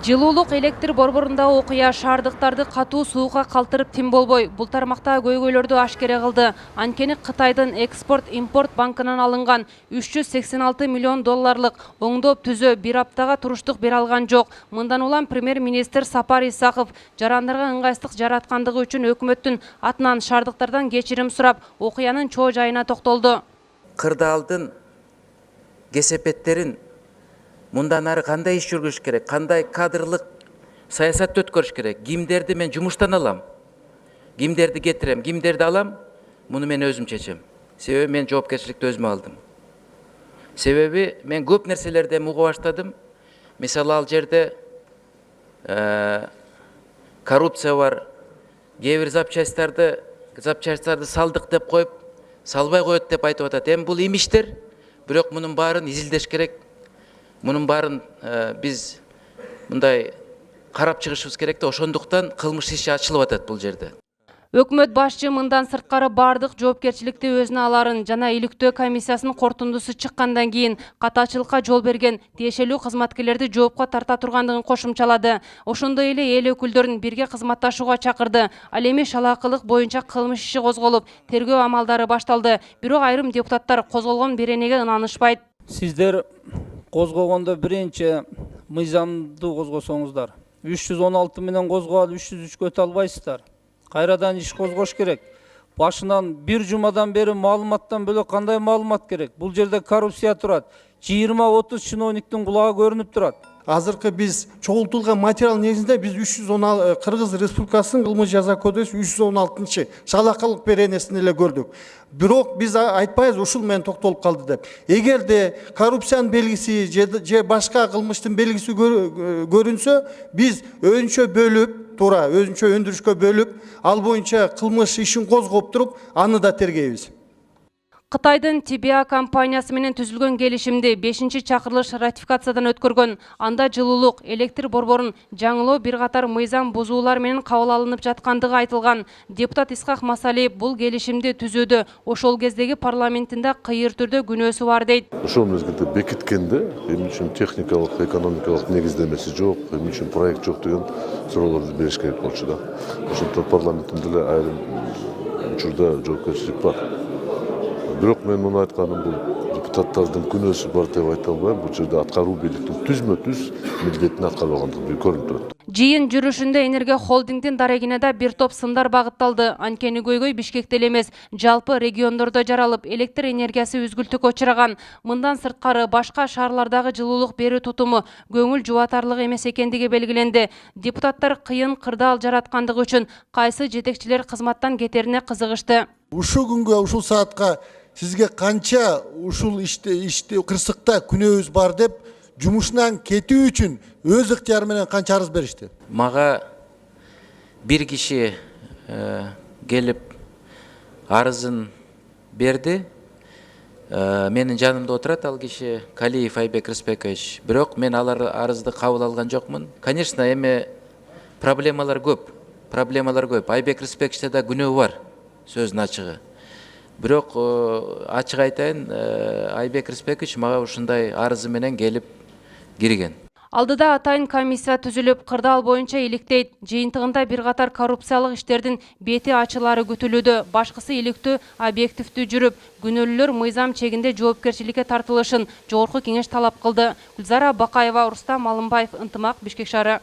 Жылуулук электр борборунда окуя шаардыктарды катуу суукка калтырып тим болбой, бул тармакта көйгөйлөрдү ашкере кылды. Анткени Кытайдын экспорт-импорт банкынан алынган 386 миллион долларлык оңдоп түзөө бир аптага туруштук бере алган жок. Мындан улам премьер-министр Сапар Исаков жарандарга ыңгайсыздык жараткандыгы үчүн өкмөттүн атынан шаардыктардан кечирим сурап, окуянын чоо жайына токтолду. Кырдаалдын кесепеттерин мындан ары кандай иш жүргүзүш керек, кандай кадрлык саясат өткөрүш керек, кимдерди мен жумуштан алам, кимдерди кетирем, кимдерди алам, муну мен өзүм чечем. Себеби мен жоопкерчиликти өзүмө алдым. Себеби мен көп нерселерди уга баштадым. Мисалы ал жерде коррупция бар, кээ бир запчасттарды салдык деп коюп, салбай коет деп айтып атат. Эми бул имиштер, бирок мунун баарын изилдеш керек. Мунун баарын биз мындай карап чыгышыбыз керек да, ошондуктан кылмыш иши ачылып атат бул жерде. Өкмөт башчы мындан сырткары бардык жоопкерчиликти өзүнө аларын жана иликтөө комиссиясынын корутундусу чыккандан кийин катачылыкка жол берген тиешелүү кызматкерлерди жоопко тарта тургандыгын кошумчалады. Ошондой эле эл өкүлдөрүн бирге кызматташууга чакырды. Ал эми шалаакылык боюнча кылмыш иши козголуп, тергөө амалдары башталды. Бирок айрым депутаттар козголгон беренеге ынанышпайт. Сиздер козгогондо биринчи мыйзамды козгосоңуздар. 316 менен козгоп, 303-кө өтө албайсыздар. Кайрадан иш козгош керек. Башынан бир жумадан бери маалыматтан бөлөк кандай маалымат керек? Бул жерде коррупция турат. 20-30 чиновниктин кулагы көрүнүп турат. Азыркы биз чогултулган материал негизинде биз 316 Кыргыз Республикасынын кылмыш жаза кодекси 316 шалакылык беренесин эле көрдүк. Бирок биз айтпайбыз ушул менен токтолуп калды деп. Эгерде коррупциянын белгиси же башка кылмыштын белгиси көрүнсө, биз өзүнчө бөлүп, өзүнчө өндүрүшкө бөлүп, ал боюнча кылмыш ишин козгоп туруп, аны да тергейбиз. Кытайдын TBA компаниясы менен түзүлгөн келишимди 5-чакырылыш ратификациядан өткөргөн. Анда жылуулук электр борборун жаңылоо бир катар мыйзам бузуулар менен кабыл алынып жаткандыгы айтылган. Депутат Исхак Масалиев бул келишимди түзүүдө ошол кездеги парламентинде кыйыр түрдө күнөөсү бар дейт. Ошол мезгилде бекиткенде эми үчүн техникалык, экономикалык негиздемеси жок, эми үчүн проект жок деген суроолорду бериш керек болчу да. Ошондон парламенттин деле айрым учурда жоопкерчилик бар. Бирок мен муну айтканым, бул депутаттардын күнөөсү бар деп айта албайм. Бул жерде аткаруу бийликтин түзмө-түз милдетин аткарбагандыгы көрүнүп турат. Жыйын жүрүшүндө Энергия холдингдин дарегине бир топ сындар багытталды. Анткени көйгөй Бишкекте эмес, жалпы региондордо жаралып, электр энергиясы үзгүлтүккө учураган. Мындан сырткары башка шаарлардагы жылуулук берүү тутуму көңүл жубатарлык эмес экендиги белгиленди. Депутаттар кыйын кырдаал жараткандыгы үчүн кайсы жетекчилер кызматтан кетерине кызыгышты. Ушул күнгө, ушул саатка сизге канча ушул ишти кырсыкта күнөөбүз бар деп жумушунан кетүү үчүн өз ыктыяры менен канча арыз беришти? Мага бир киши келип арызын берди. Менин жанымда отурат ал киши Калиев Айбек Рысбекович. Бирок мен алар арызды кабыл алган жокмун. Конечно, эми проблемалар көп. Айбек Рысбековичте да күнөө бар, сөздүн ачыгы. Бирок ачык айтайын, Айбек Рысбекович мага ушундай арызы менен келип кирген. Алдыда атайын комиссия түзүлүп, кырдаал боюнча иликтейт. Жыйынтыгында бир катар коррупциялык иштердин бети ачылары күтүлүүдө. Башкысы иликтөө объективдүү жүрүп, күнөөлүүлөр мыйзам чегинде жоопкерчиликке тартылышын Жогорку Кеңеш талап кылды. Гүлзара Бакаева, Рустам Алымбаев, Ынтымак, Бишкек шаары.